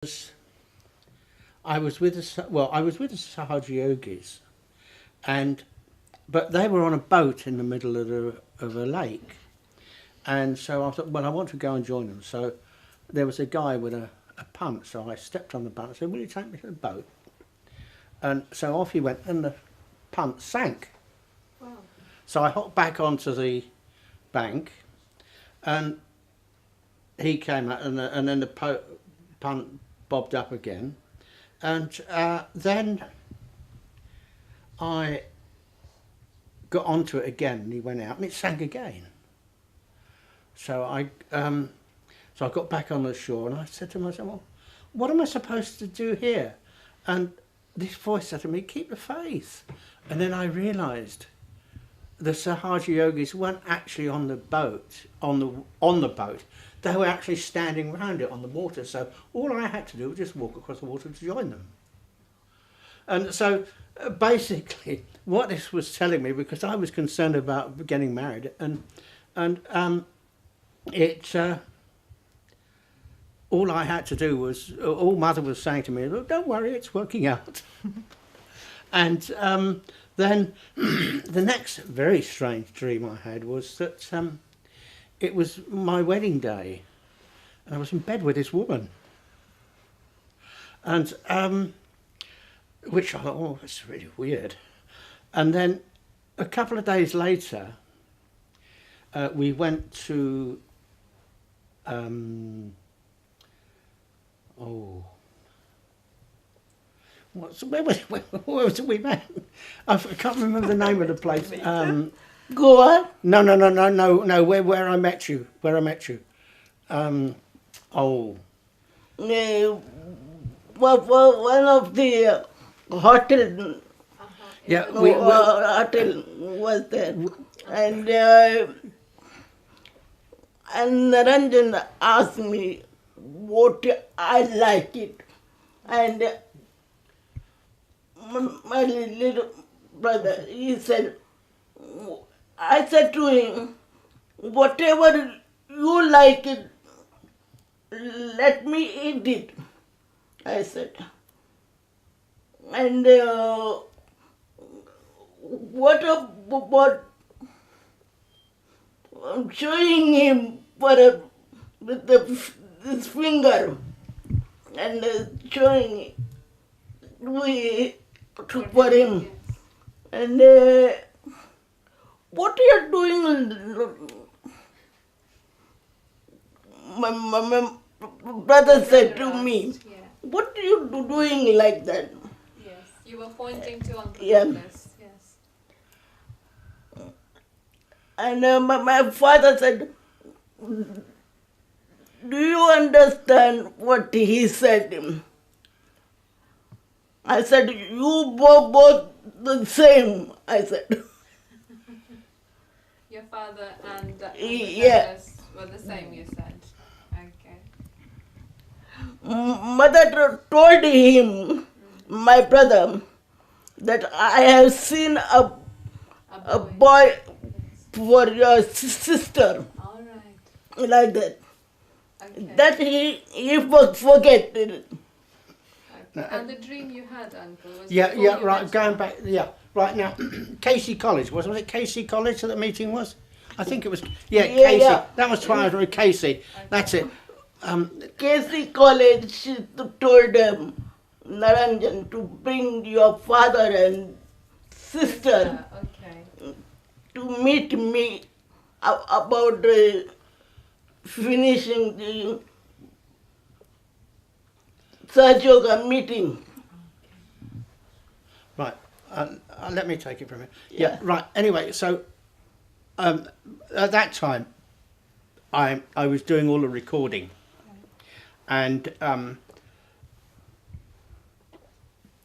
I was with the Sahaja Yogis, but they were on a boat in the middle of a lake, and so I thought, well, I want to go and join them. So there was a guy with a punt, so I stepped on the punt and said, will you take me to the boat? And so off he went, and the punt sank. Wow. So I hopped back onto the bank, and he came out, and then the punt bobbed up again, and then I got onto it again, and he went out, and it sank again. So I got back on the shore, and I said to myself, well, what am I supposed to do here? And this voice said to me, keep the faith. And then I realised the Sahaja Yogis weren't actually on the boat, on the boat. They were actually standing around it on the water. So all I had to do was just walk across the water to join them. And so basically, what this was telling me, because I was concerned about getting married, all I had to do was, all Mother was saying to me, look, don't worry, it's working out. And then the next very strange dream I had was that it was my wedding day, and I was in bed with this woman. And which I thought, oh, that's really weird. And then a couple of days later, we went to where was it we met? I can't remember the name of the place. Goa? No. Where I met you. One of the hotel. Yeah, hotel was there, and Naranjan asked me what I like it, and my little brother, he said, I said to him, whatever you like it, let me eat it, I said. And what about showing him with this finger and showing for him. And what you are doing? My brother said to me, what are you doing like that? Yes, you were pointing to Uncle Yeah. Douglas. Yes. And my father said, do you understand what he said? I said, you both the same, I said. Your father and Uncle Yeah. Douglas were the same, you said. Okay. Mother told him, my brother, that I have seen a boy for your sister, All right. like that. Okay. That he forget it. Okay. And the dream you had, Uncle, was yeah, before you right. went Going to- back, right now, Casey College was it Casey College that the meeting was? I think it was. Yeah, Yeah, Casey. yeah. That was Twilight Casey. That's it. Casey College, she told Naranjan to bring your father and sister Okay. to meet me about finishing the Saj Yoga meeting. Right. Let me take it from here. Yeah. Right. Anyway, so at that time, I was doing all the recording, and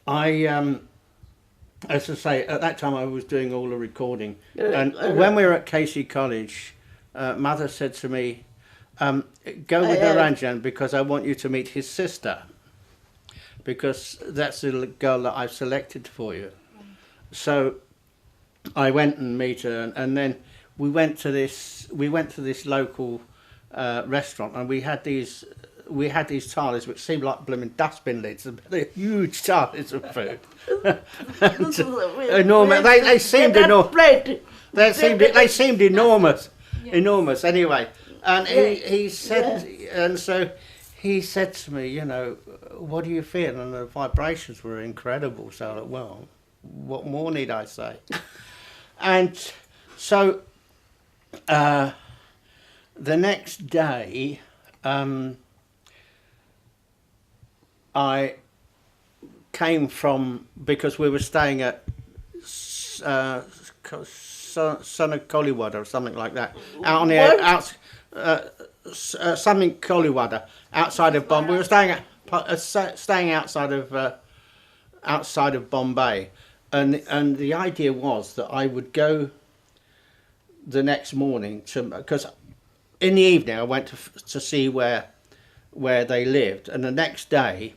as I say, at that time I was doing all the recording, and when we were at Casey College, Mother said to me, "Go with Naranjan because I want you to meet his sister, because that's the girl that I've selected for you." So I went and meet her, and then we went to this local restaurant, and we had these we had these tarlies which seemed like blooming dustbin lids. They're huge tarlies of food. Enormous. They seemed enormous. They seemed enormous. Yes. Enormous. Anyway, and he said, and so he said to me, you know, what do you feel? And the vibrations were incredible. So, like, well, what more need I say? And so the next day, I came from, because we were staying at Son of Collywater or something like that, out on the something Collywater, outside of Bombay. We were staying outside of Bombay, and the idea was that I would go the next morning because in the evening I went to see where they lived, and the next day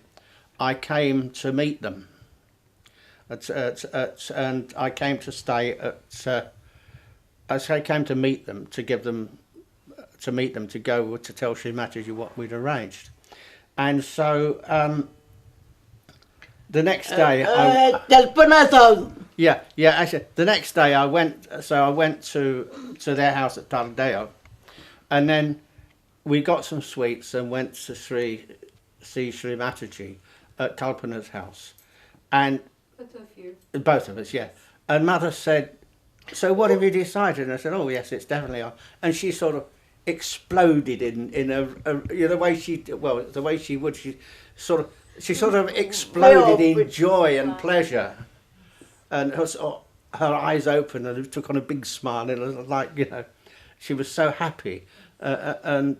I came to meet them. And I came to stay at. I came to meet them to go to tell Shri Mataji what we'd arranged, and so the next day. Kalpana's house. Yeah. Actually, the next day I went. So I went to their house at Tardeo, and then we got some sweets and went to see Shri Mataji at Kalpana's house, and both of us, yeah. And Mother said, "So what have you decided?" And I said, "Oh yes, it's definitely on." And she sort of exploded in a you know, the way she would. She sort of exploded in joy and pleasure, and her eyes opened and it took on a big smile, and it was like, you know, she was so happy, and